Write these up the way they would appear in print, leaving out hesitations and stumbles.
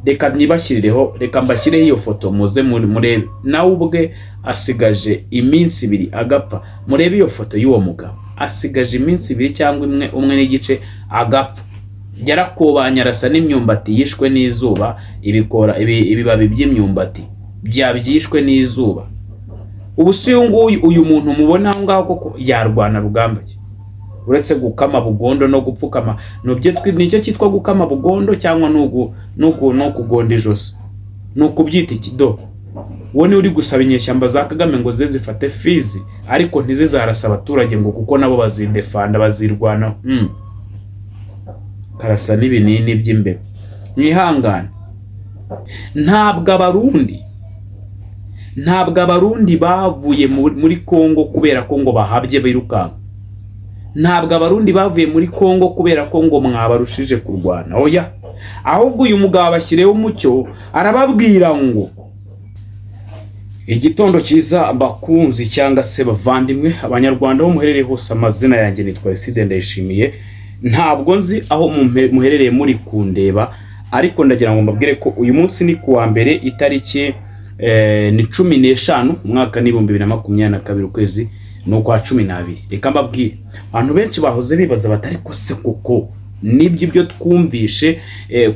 reka nibashirireho, reka mbashyireho iyo foto muze murebe. Nawe ubwe asigaje iminsi 2 agapfa. Murebe iyo foto y'uwo mugabo, asigaje iminsi 2 cyangwa umwe n'igice agapfa. Yarakobanya arasa n'imyumbati yishwe n'izuba, ibibabi by'imyumbati byabyishwe n'izuba. Ubu si uyu muntu mubona aho ngaho koko yarwana rugamba ki? Uretse gukama bugondo no gupfukama, nicyo cyitwa gukama bugondo cyangwa no kugonda ijosi, no kubyita ikido. Wone uri gusaba inyeshyamba za Kagame ngo zifate Fizi, ariko ntizizarasa abaturage ngo kuko nabo bazidefanda bazirwana. Karasa n'ibinini by'imbeba. Mwihangane. Ntabwo abarundi bavuye muri Kongo kubera ko ngo bahabye birukanka. Ntabwo abarundi bavuye muri Kongo kubera ko ngo mwabarushije kurwana. Oya, ahubwo uyu mugabo bashireho umucyo, arababwira ngo igitondo cyiza bakunzi cyangwa se bavandimwe abanyarwanda bo muherereye hose. Amazina yanjye nitwa Iside Ndayishimiye. Ntabwo nzi aho muherereye muri kundeba, ariko ndagira ngo mbabwire ko uyu munsi ni kuwa mbere, itariki ni 15 umwaka ni 2022 ukwezi nuko 12. Reka mbabwire, abantu benshi bahoze bibaza batari ko se kuko nibyo ibyo twumvishe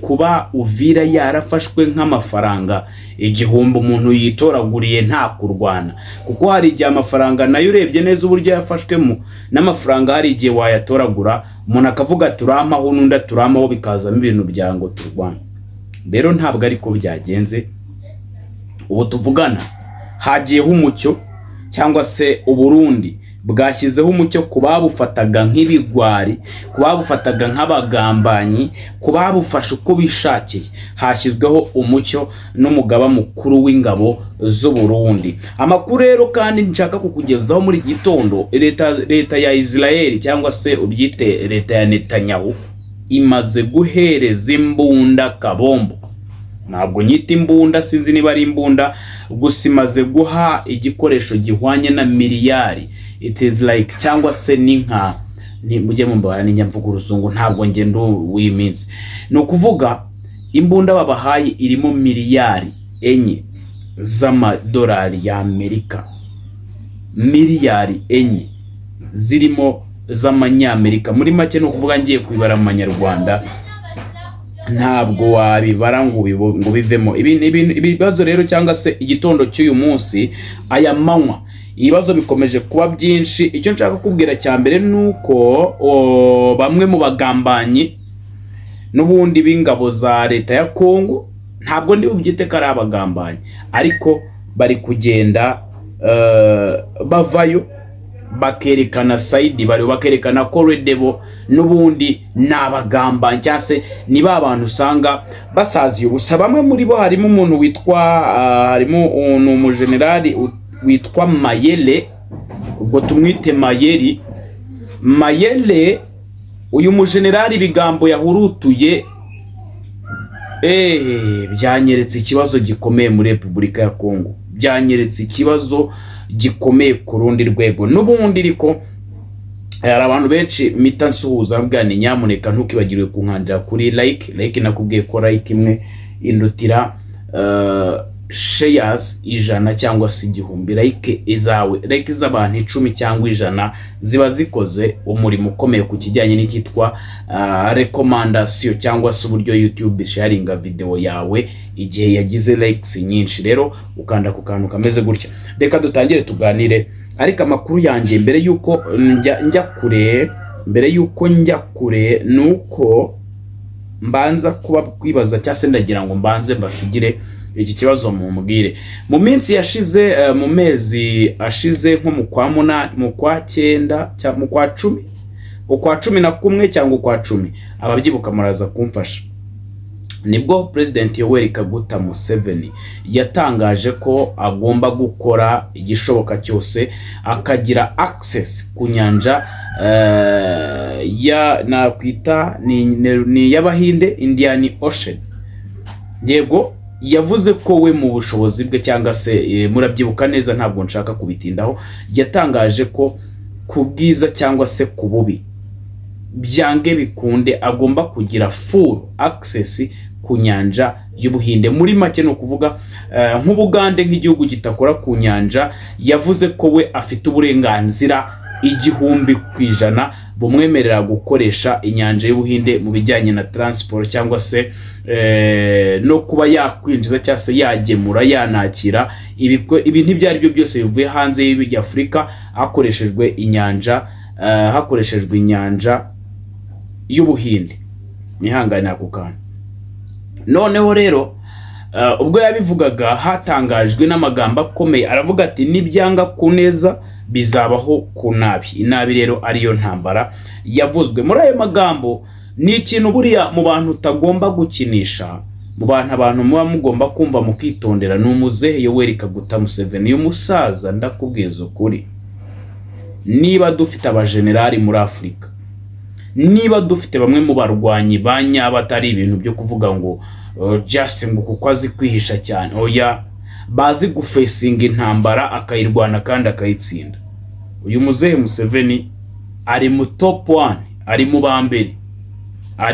kuba Uvira yarafashwe nk'amafaranga igihumbi umuntu yitoraguriye nta kurwana, kuko hari igihe amafaranga nayo urebye neza uburyo yafashwemo n'amafaranga hari igihe wayatoragura umuntu akavuga turampaho n'unda turampaho bikazamo ibintu byango turwana. Rero ntabwo ariko byagenze. Ubu tuvugana hagiyeho umucyo, cyangwa se Uburundi bwashyizeho umucyo kubabufataga nk'ibigwari, kubabufataga nk'abagambanyi, kubabufasha uko bishakiye. Hashyizweho umucyo n'umugaba mukuru w'ingabo z'u Burundi. Amakuru rero kandi nshaka kukugezaho muri gitondo, leta ya Israel cyangwa se ubyite leta ya Netanyahu imaze guhereza imbunda kabombo. Ntabwo nyita imbunda, sinzi niba ari imbunda, gusa imaze guha igikoresho gihwanye na miliyari. It is like cyangwa se ninka mujye mumbara n'inyamvugo uruzungu, ntabwo ngendo w'iminsi. No kuvuga imbunda babahaye irimo miliyari 4 z'amadolari ya Amerika. Miliyari 4 zirimo z'amanyamerika. Muri make no kuvuga ngiye kwibara mu manyarwanda ntabwo wabibara ngo bivemo. Ibibazo rero cyangwa se igitondo cy'uyu munsi, aya manywa ibibazo bikomeje kuba byinshi. Icyo nshaka kubwira cya mbere nuko bamwe mu bagambanyi n'ubundi b'ingabo za leta ya Kongo, ntabwo ndi bubyite ko ari abagambanyi, ariko bari kugenda bavayo bakerekana side, bari bakerekana ko redebo n'ubundi nabagambanyi cyangwa se ni abantu usanga basaziye ubusa. Bamwe muri bo harimo umuntu witwa harimo umujenerali witwa Mayele, ubwo tumwite Mayele. Uyu mujenerali bigambo yahurutuye byanyeretse ikibazo gikomeye muri Repubulika ya Kongo, byanyeretse ikibazo gikomeye ku rundi rwego. N'ubundi ariko hari abantu benshi mita nsuhuza bwani, nyamuneka ntukibagirwe kunkandira kuri like nakubwiye ko like imwe indutira shares 100 cyangwa se 1000. Like z'abantu 10 cyangwa 100 ziba zikoze umurimo ukomeye ku kijyanye n'ikitwa recommendation cyangwa se uburyo YouTube sharinga video yawe igihe yagize likes nyinshi. Rero ukanda ku kantu kameze gutya. Reka dutangire tuganire, ariko amakuru yanjye mbere yuko njya kure nuko mbanza kuba kwibaza cyangwa se ndagira ngo mbanze basigire iki kibazo mumbwire. Mu minsi yashize, mu mezi ashize nko mu kwa 8, mu kwa 9 cyangwa mu kwa 10, ukwa 11 cyangwa ukwa 10, ababyibuka muraza kumfasha, nibwo President Yoweri Kaguta Museveni yatangaje ko agomba gukora igishoboka cyose akagira access ku nyanja ya nakwita ni y'Abahinde, Indian Ocean. Yego yavuze ko we mu bushobozi bwe cyangwa se murabyibuka neza, ntabwo nshaka kubitindaho, yatangaje ko kubwiza cyangwa se kububi byange bikunde agomba kugira full access ku nyanja y'Ubuhinde. Muri make no kuvuga nk'Ubugande nk'igihugu gitakora ku nyanja, yavuze ko we afite uburenganzira 100% bumwemerera gukoresha inyanja y'Ubuhinde mu bijyanye na transport cyangwa se no kuba yakwinjiza cyangwa se yagemura yanakira ibintu ibyo ari byo byose bivuye hanze y'Afrika hakoreshejwe inyanja y'Ubuhinde. Nihangane ako kantu. Noneho rero ubwo yabivugaga hatangajwe n'amagambo akomeye, aravuga ati nibyanga ku neza bizabaho ku nabi. Inabi rero ariyo ntambara yavuzwe. Muri ayo magambo ni ikintu buriya mu bantu utagomba gukinisha, mu bantu abantu muba mugomba kumva mukitondera. Ni Muzehe Yoweri Kaguta Museveni. Uyu musaza ndakubwiza ukuri, niba dufite abajenerali muri Afurika, niba dufite bamwe mu barwanyi banyaba atari ibintu byo kuvuga ngo just ngo kuko azi kwihisha cyane, oya, bazi gufesinga intambara akayirwana kandi akayitsinda. Uyu Muzehe Museveni ari mu top 1, ari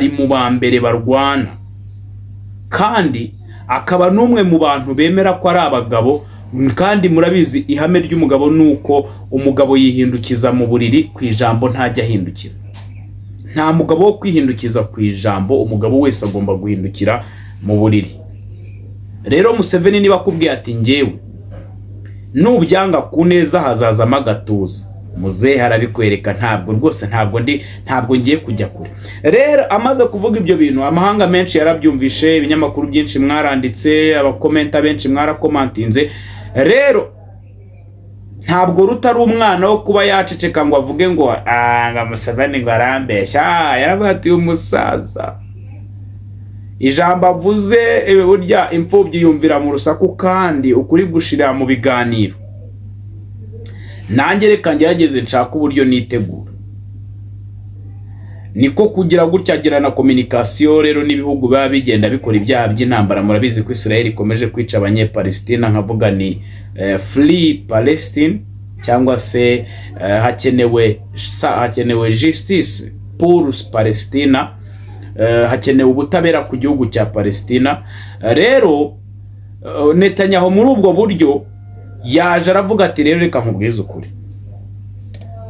mu bambere barwana, kandi akaba n'umwe mu bantu bemera ko ari abagabo. Kandi murabizi ihame ry'umugabo nuko umugabo yihindukiza mu buriri ku ijambo ntajya ahindukira. Nta mugabo wo kwihindukiza ku ijambo, umugabo wese agomba guhindukira mu buriri. Rero Museveni niba akubwiye ati ngewe nubyanga ku neza hazazamo agatuza, Muzehe arabikwereka. Ntabwo rwose, ntabwo ngiye kujya kure. Rero amaze kuvuga ibyo bintu, amahanga menshi yarabyumvishe, ibinyamakuru byinshi mwaranditse, abakomenta benshi mwarakomantinze. Rero ntabwo rutari umwana wo kuba yaceceka ngo avuge ngo Museveni ngo arambeshya. Yaravuga ati umusaza ijambo avuze burya imfubyi yumvira mu rusaku, kandi ukuri gushira mu biganiro. Nanjye reka ngerageze nshaka uburyo nitegura. Niko kugira gutya agira na communication rero n'ibihugu biba bigenda bikora ibyaha by'intambara. Murabizi ko Israel ikomeje kwica abanye-Palestina, nkavuga ni Free Palestine, cyangwa se hakenewe justice pour Palestina, hakenewe ubutabera ku gihugu cya Palestina. Rero Netanyahu muri ubwo buryo yaje aravuga ati rero reka nkubwize ukuri,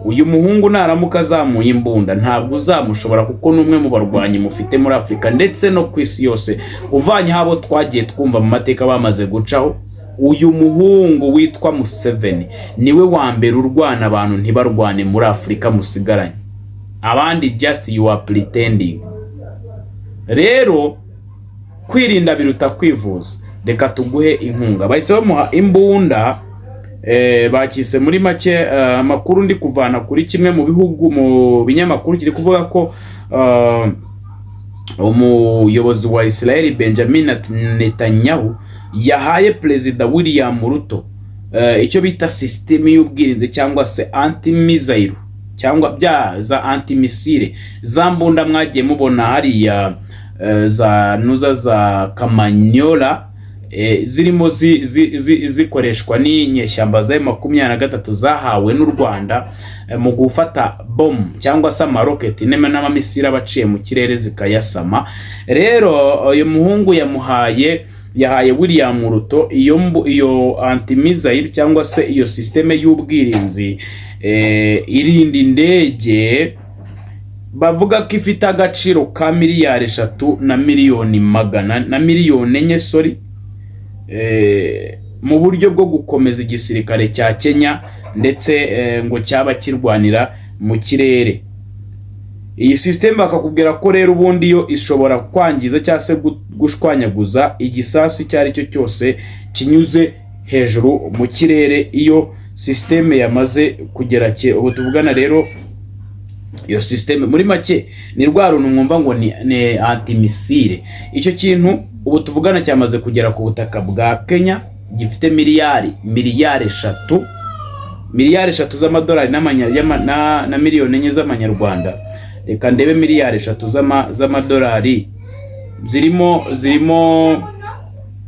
uyu muhungu naramuka azamuye imbunda ntabwo uzamushobora, kuko n'umwe mu barwanyi mufite muri Afurika ndetse no ku isi yose, uvanye habo twagiye twumva mu mateka bamaze gucaho. Uyu muhungu witwa Museveni niwe wa mbere urwana abantu ntibarwane muri Afurika musigaranye, abandi just you are pretending. Rero kwirinda biruta kwivuza. Reka tuguhe inkunga. Bahise bamuha imbunda, bakise muri make amakuru ndi kuvana kuri kimwe mu bihugu mu binyamakuru kiri kuvuga ko umuyobozi wa Israel Benjamin Netanyahu yahaye Perezida William Ruto icyo bita systeme y'ubwirinzi cyangwa se anti-missile cyangwa byaza anti-missile. Za mbunda mwagiye mubona hariya za Kamanyola, zirimo zikoreshwa n'inyeshyamba za M23 zahawe n'u Rwanda mu gufata bomb cyangwa se amaroketi n'amamisire abaciye mu kirere zikayasama. Rero uyu muhungu yahaye William Ruto iyo anti-missile cyangwa se iyo systeme y'ubwirinzi irinda indege, bavuga ko ifite agaciro ka miliyari 3 na miliyoni 4 mu buryo bwo gukomeza igisirikare cya Kenya, ndetse ngo cyaba kirwanira mu kirere. Iyi system bakakubwira ko rero ubundi yo ishobora kwangiza cyangwa se gushwanyaguza igisasu cyari cyo cyose kinyuze hejuru mu kirere. Iyo system yamaze kugera ubu tuvugana rero, iyo system muri make ni rwa runtu mwumva ngo ni anti-missile. Icyo kintu ubu tuvugana cyamaze kugera ku butaka bwa Kenya, gifite miliyari 3 z'amadolari na miliyoni 4 z'amanyarwanda. Reka ndebe miliyari 3 z'amadolari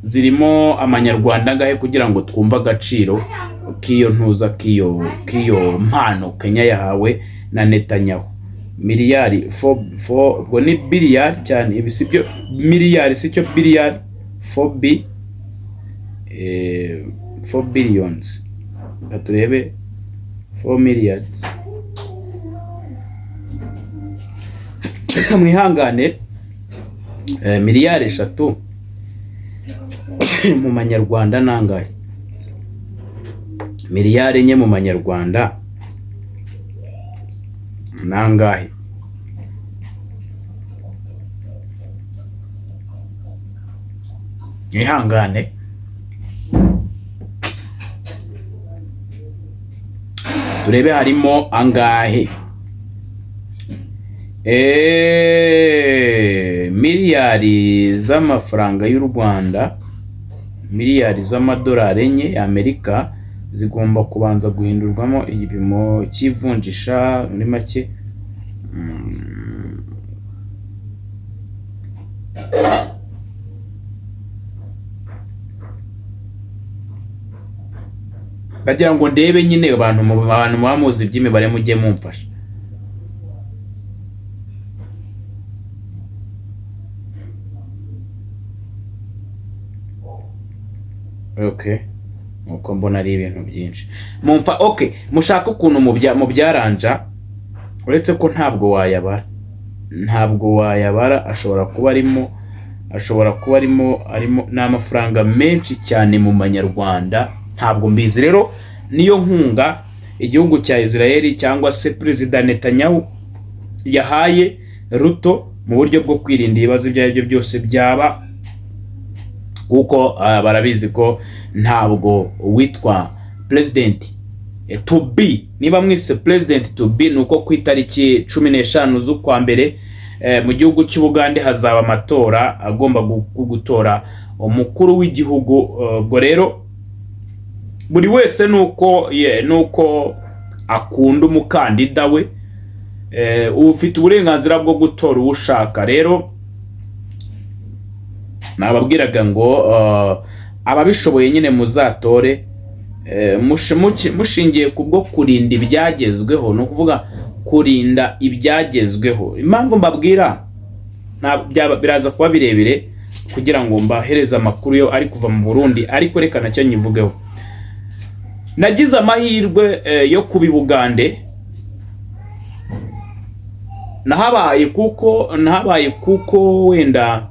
zirimo amanyarwanda ngahe kugira ngo twumva agaciro k'iyo ntuza k'iyo mpano Kenya yahawe na Netanyahu. miliyari 4 ubwo ni biliyari cyane, ibi sibyo miliyari sicyo biliyari 4 billions. Turebe 4 milliards mwihangane, miliyari 3 mu manyarwanda nangahe? Miliyari 4 mu manyarwanda nangahe? Mwihangane, turebe harimo angahe. Miliyari z'amafaranga y'u Rwanda, miliyari z'amadolari enye y'Amerika zigomba kubanza guhindurwamo igipimo cy'ivunjisha muri make. Bagira ngo ndebe nyine abantu bamuzi iby'imibare mujye mumfasha. Okay, uko mbona ari ibintu byinshi mumfa. Okay, mushaka ukuntu mu byaranja, uretse ko ntabwo wayabara, ashobora kuba arimo n'amafaranga menshi cyane mu manyarwanda, ntabwo mbizi. Rero niyo nkunga igihugu cya Israel cyangwa se Perezida Netanyahu yahaye Ruto mu buryo bwo kwirinda ibibazo ibyo ari byo byose byaba, kuko barabizi ko ntabwo witwa president to be, niba mwise president to be, nuko ku itariki 15 z'ukwa mbere mu gihugu cy'Ubugande hazaba amatora agomba gutora umukuru w'igihugu. Ubwo rero buri wese nuko akunda umukandida we, ufite uburenganzira bwo gutora uwo ushaka. Rero nababwiraga ngo ababishoboye nyine muzatore, mushingiye kubwo kurinda ibyagezweho, no kuvuga kurinda ibyagezweho. Impamvu mbabwira biraza kuba birebire kugira ngo mbahereze amakuru yo ari kuva mu Burundi, ariko reka nacyo nyivugeho. Nagize amahirwe yo kuba i Bugande, nahabaye kuko wenda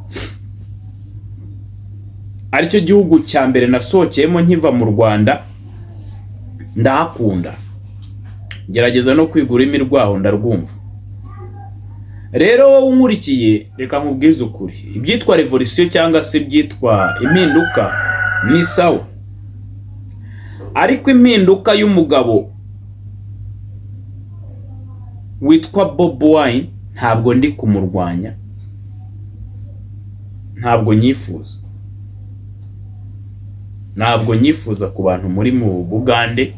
aricyo gihugu cya mbere nasohokeyemo nkiva mu Rwanda, ndahakunda, gerageza no kwiga ururimi rwaho ndarwumva. Rero unkurikiye, reka nkubwize ukuri, ibyitwa revolution cyangwa se ibyitwa impinduka ni sawa, ariko impinduka y'umugabo witwa Bobi Wine ntabwo ndi kumurwanya, ntabwo nyifuza ku bantu muri mu Bugande.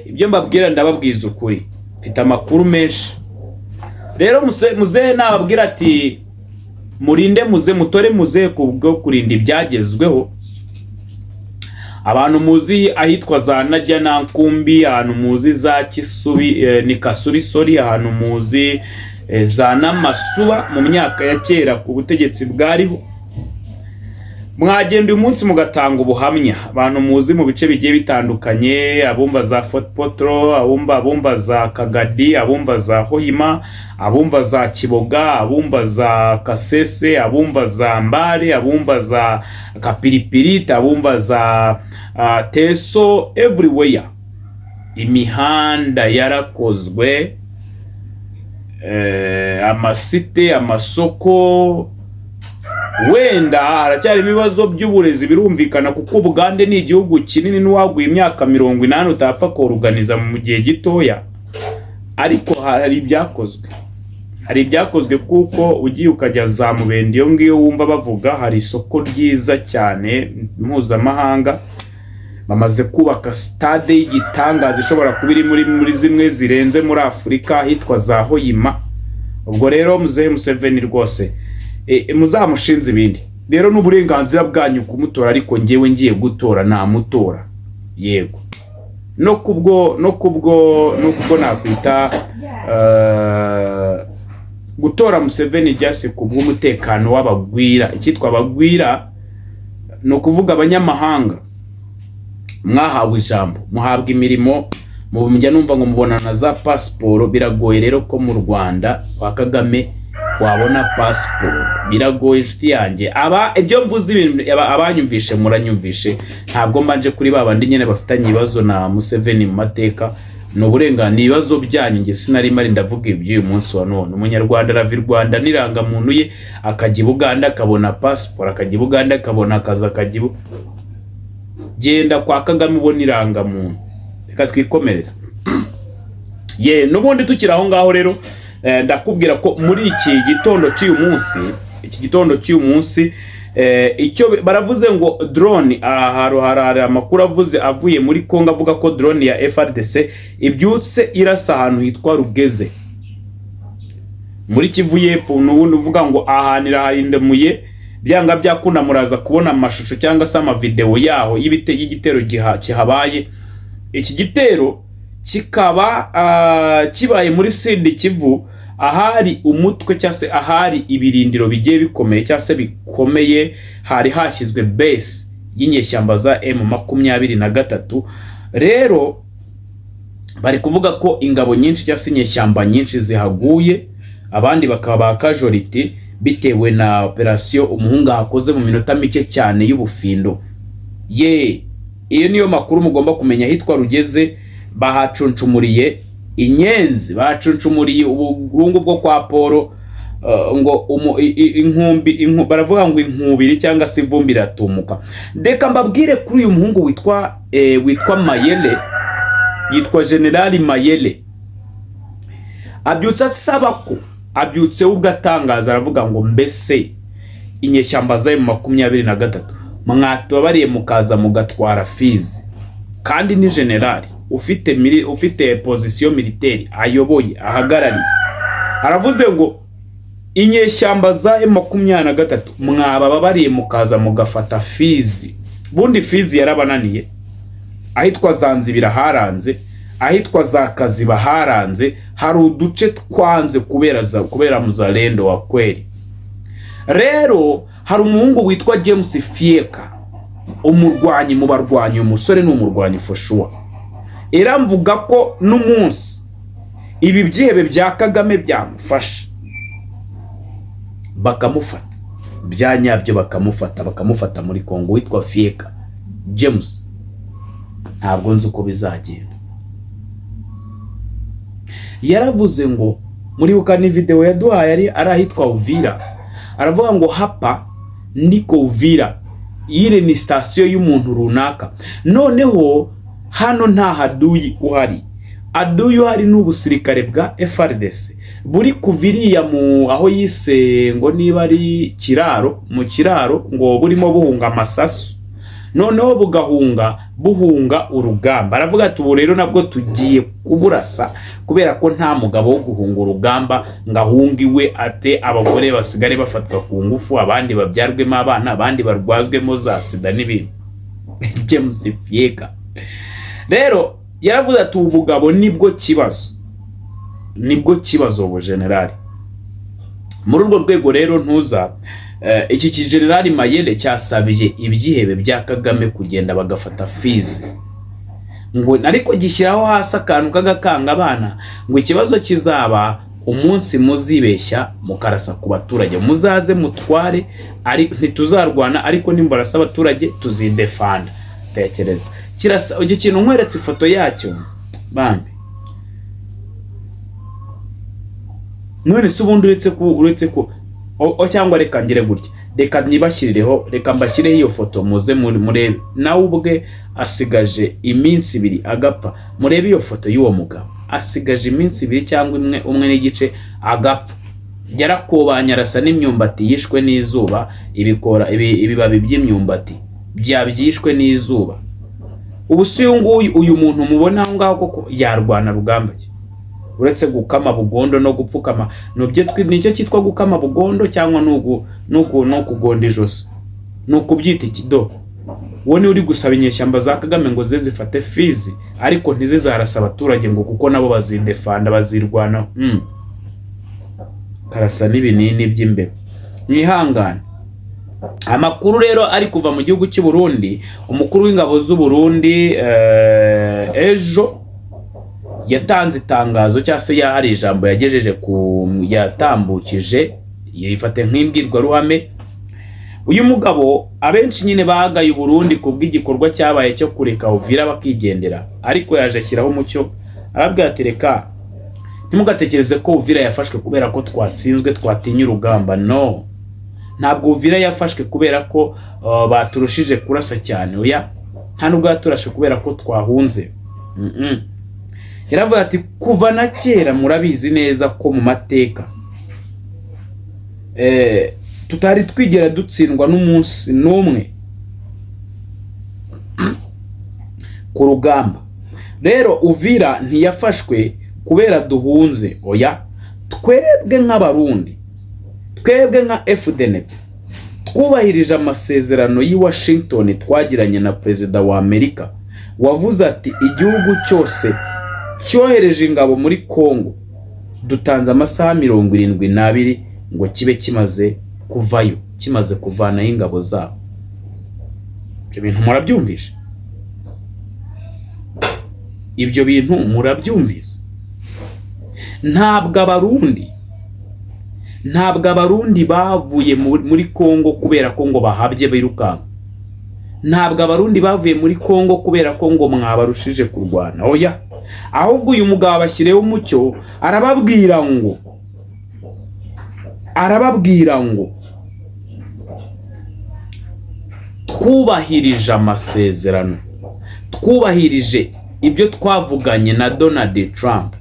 Ibyo mbabwira ndababwiza ukuri, mfite amakuru menshi. Rero muzehe nababwira ati murinde mutore muzehe kubwo kurinda ibyagezweho. Abantu muzi ahitwa za Najya na Nkumbi, ahantu muzi za Kisubi ni Kasuri, ahantu muzi za Namasuba mu myaka ya kera ku butegetsi bwariho, mwagenda uyu munsi mugatanga ubuhamya. Abantu muzi mu bice bigiye bitandukanye, abumva za Fort Potro, abumva za Kagadi, abumva za Hoima, abumva za Kiboga, abumva za Kasese, abumva za Mbare, abumva za Kapiripiriti, abumva za Teso, everywhere imihanda yarakozwe, amasite, amasoko. Wenda haracyari ibibazo by'uburezi birumvikana, kuko Bugande ni igihugu kinini, n'uwaguye imyaka 80 utapfa koruganiza mu gihe gitoya, ariko hari ibyakozwe kuko ugiye ukajya za Mubende iyo ngiyo wumva bavuga hari isoko ryiza cyane mpuzamahanga, bamaze kubaka stade y'igitangaza ishobora kuba iri muri zimwe zirenze muri Afurika hitwa za Hoima. Ubwo rero muzehe Museveni rwose muzamushinze ibindi. Rero n'uburenganzira bwanyu kumutora, ariko ngewe ngiye gutora namutora, yego. no kubwo nakwita gutora Museveni byase kubw'umutekano w'abagwira. Icyitwa abagwira no kuvuga abanyamahanga mwahawe ijambo, muhabwa imirimo, mujya numva ngo mubonana za passport. Biragoye rero ko mu Rwanda kwa Kagame wabona passport, biragoye inshuti yanjye. Ibyo mvuze ibintu abanyumvishe muranyumvishe, ntabwo mbanje kuri babandi nyene bafitanye ibibazo na Museveni mu mateka. No burengana ibibazo byanyu, nge sinari mari ndavuga iby'uyu munsi wa none. Umunyarwanda rava Rwanda niranga muntu ye akajya Buganda akabona passport, akajya Buganda akabona akaza, akajya genda kwa Kagame ubona iranga muntu. Reka twikomereze. Nubundi tukiri aho ngaho rero, ndakubwira ko muri iki gitondo cy'uyu munsi icyo baravuze ngo drone, hari amakuru avuye muri Kongo avuga ko drone ya FARDC ibyutse irasa ahantu hitwa Rugeze muri Kivu y'Epfo. Nubundi uvuga ngo ahanira harindemuye, byanga byakunda muraza kubona amashusho cyangwa se amavideo yaho y'igitero kihabaye. Iki gitero kikaba kibaye muri Sud Kivu, ahari umutwe cyase ahari ibirindiro bigiye bikomeye cyase bikomeye, hari hashyizwe base y'inyeshyamba za M23. Rero bari kuvuga ko ingabo nyinshi cyase inyeshyamba nyinshi zihaguye, abandi bakaba ba casualty bitewe na operation umuhunga hakoze mu minota mike cyane y'ubufindo. Iyo niyo makuru mugomba kumenya. Hitwa Rugeze bahacuncumuriye inyenzi, bacuncumuriye ubuhungu bwo kwa Polo, ngo inkumbi baravuga ngo inkubiri cyangwa se ivumbi ratumuka. Ndeka mbabwire kuri uyu muhungu witwa Mayele, yitwa General Mayele. Abyutse ugatangaza aravuga ngo mbese inyeshyamba za M23 mwatubariye mukaza mugatwara Fizi, kandi ni general ufite position militaire ayoboye ahagarariye. Aravuze ngo inyeshyamba za M23 mwababariye mukaza mugafata Fizi. Bundi Fizi yarabananiye, ahitwa Zanzibira haranze, ahitwa za Kaziba haranze, hari uduce twanze kubera muzalendo wa kweli. Rero hari umuhungu witwa James Fieka, umurwanyi mu barwanyi, umusore n'umurwanyi for sure. Mvuga ko n'umunsi ibi byihebe bya Kagame byamufasha bakamufata, byanyabyo bakamufata muri Kongo, witwa Fieka James. Ntabwo nzi uko bizagenda. Yaravuze ngo muri ukani video yaduhaye ari ahitwa Uvira, aravuga ngo hapa niko Uvira, ile ni station y'umuntu runaka. Noneho hano nta haduyi uhari, aduyi uhari n'ubusirikare bwa FARDC buri kuviriya mu aho yise ngo niba ari mu kiraro ngo burimo buhunga amasasu, noneho buhunga urugamba. Aravuga ati ubu rero nabwo tugiye kuburasa, kubera ko nta mugabo wo guhunga urugamba ngahungiwe ate abagore basigare bafatwa ku ngufu, abandi babyarwemo abana, abandi barwazwemo za sida n'ibindi. James Fieka rero yaravuze ati ubugabo nibwo kibazo ubu generali. Muri urwo rwego rero ntuza iki General Mayele cyasabiye ibyihebe bya Kagame kugenda bagafata Fizi, ngo ariko gishyiraho hasi akantu kagakanga abana, ngo ikibazo kizaba umunsi muzibeshya mukarasa ku baturage, muzaze mutware, ari ntituzarwana, ariko nimbarasa abaturage tuzidefanda. Tekereza kirasa icyo kintu, nkweretse ifoto yacyo bambi. None se ubundi uretse ko cyangwa reka ngire gutya, reka nibashirireho, reka mbashyireho iyo foto muze murebe nawe ubwe. Asigaje iminsi 2 agapfa. Murebe iyo foto y'uwo mugabo, asigaje iminsi 2 cyangwa umwe n'igice agapfa. Yarakobanya arasa n'imyumbati yishwe n'izuba, ibibabi by'imyumbati byabyishwe n'izuba. Uyu muntu mubona aho ngaho koko yarwana rugamba ki? Uretse gukama bugondo no gupfukama, nicyo cyitwa gukama bugondo cyangwa no kugonda ijosi, no kubyita ikido. wo ni uri gusaba inyeshyamba za Kagame ngo ze zifate Fizi ariko ntizizarasa abaturage ngo kuko nabo bazidefanda bazirwana. Karasa n'ibinini by'imbeba. Mwihangane. Amakuru rero ari kuva mu gihugu cy'u Burundi, umukuru w'ingabo z'u Burundi ejo yatanze itangazo cyangwa se hari ijambo yagejeje yatambukije yifate nk'imbwirwaruhame. Uyu mugabo abenshi nyine bagaye u Burundi kubw'igikorwa cyabaye cyo kureka Uvira bakigendera, ariko yaje ashyiraho umucyo arabwira ati reka ntimugatekereze ko Uvira yafashwe kubera ko twatsinzwe twatinye urugamba. No, ntabwo Uvira yafashwe kubera ko baturushije kurasa cyane. Oya, nta nubwo yaturashe kubera ko twahunze. Yaravuga ati kuva na kera murabizi neza ko mu mateka tutari twigera dutsindwa n'umunsi n'umwe ku rugamba. Rero Uvira ntiyafashwe kubera duhunze. Oya, twebwe nk'abarundi, twebwe nka FDNP twubahirije amasezerano y'i Washington twagiranye na Perezida wa Amerika wavuze ati igihugu cyose cyohereje ingabo muri Kongo dutanze amasaha 72 ngo kibe kimaze kuvayo, kimaze kuvana ingabo zabo. Ibyo bintu murabyumvisha? Ibyo bintu murabyumvise? Ntabwo abarundi bavuye muri Kongo kubera ko ngo bahabye birukanka. Ntabwo abarundi bavuye muri Kongo kubera ko ngo mwabarushije kurwana. Oya, ahubwo uyu mugabo abashyireho umucyo arababwira ngo twubahirije amasezerano, twubahirije ibyo twavuganye na Donald Trump,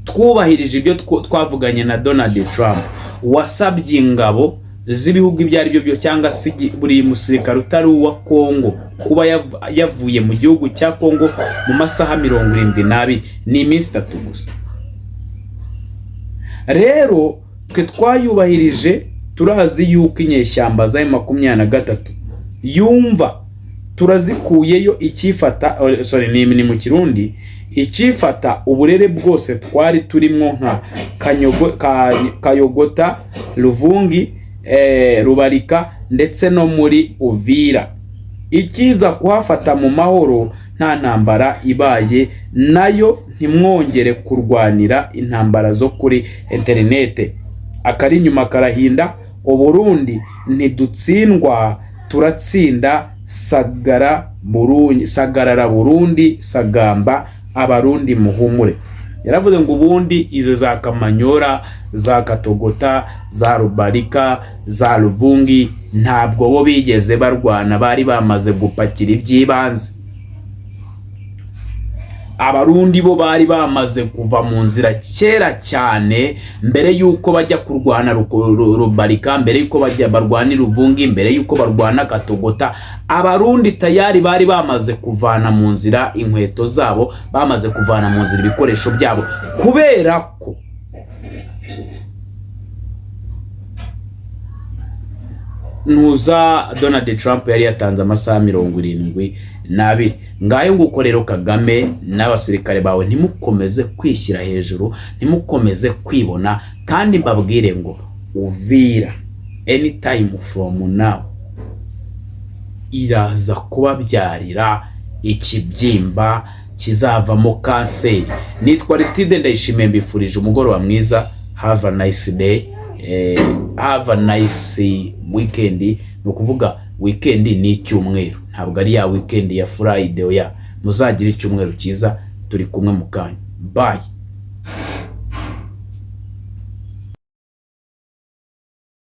twubahirije ibyo twavuganye na Donald Trump wasabye ingabo z'ibihugu ibyo ari byo cyangwa se buri musirikare utari uwa Kongo kuba yavuye mu gihugu cya Kongo mu masaha 72 n'iminsi 3 gusa. Rero twe twayubahirije, turazi yuko inyeshyamba za M23 yumva turazikuyeyo ikifata ni mu Kirundi ikifata uburere bwose twari turimo nka Kayogota, Ruvungi, Rubarika ndetse no muri Uvira. Ikiza kuhafata mu mahoro nta ntambara ibaye, nayo ntimwongere kurwanira intambara zo kuri interinete. Akari nyuma karahinda, Uburundi ntidutsindwa turatsinda. Sagarara Burundi, sagamba abarundi muhumure. Yaravuze ngo ubundi izo za Kamanyora, za Katogota, za Rubarika, za Ruvungi ntabwo bo bigeze barwana, bari bamaze gupakira ibyibanze. Abarundi bo bari bamaze kuva mu nzira kera cyane, mbere yuko bajya kurwana Rubarika, mbere yuko bajya barwana Ruvungi, mbere yuko barwana Katogota. Abarundi tayari bari bamaze kuvana mu nzira inkweto zabo, bamaze kuvana mu nzira ibikoresho byabo, kubera ko nuza Donald Trump yari yatanze amasaha 72. Ngayo nguko rero Kagame n'abasirikare bawe ntimukomeze kwishyira hejuru, ntimukomeze kwibona, kandi mbabwire ngo Uvira anytime from now iraza kubabyarira ikibyimba kizavamo kanseri. Nitwa Aristide Ndayishimiye, mbifurije umugoroba mwiza. Have a nice day. Have a nice weekend. Nukuvuga weekend ni icyumweru, ntabwo ari ya weekend ya Friday. Oya, muzagira icyumweru cyiza, turi kumwe mu kanya. Bye.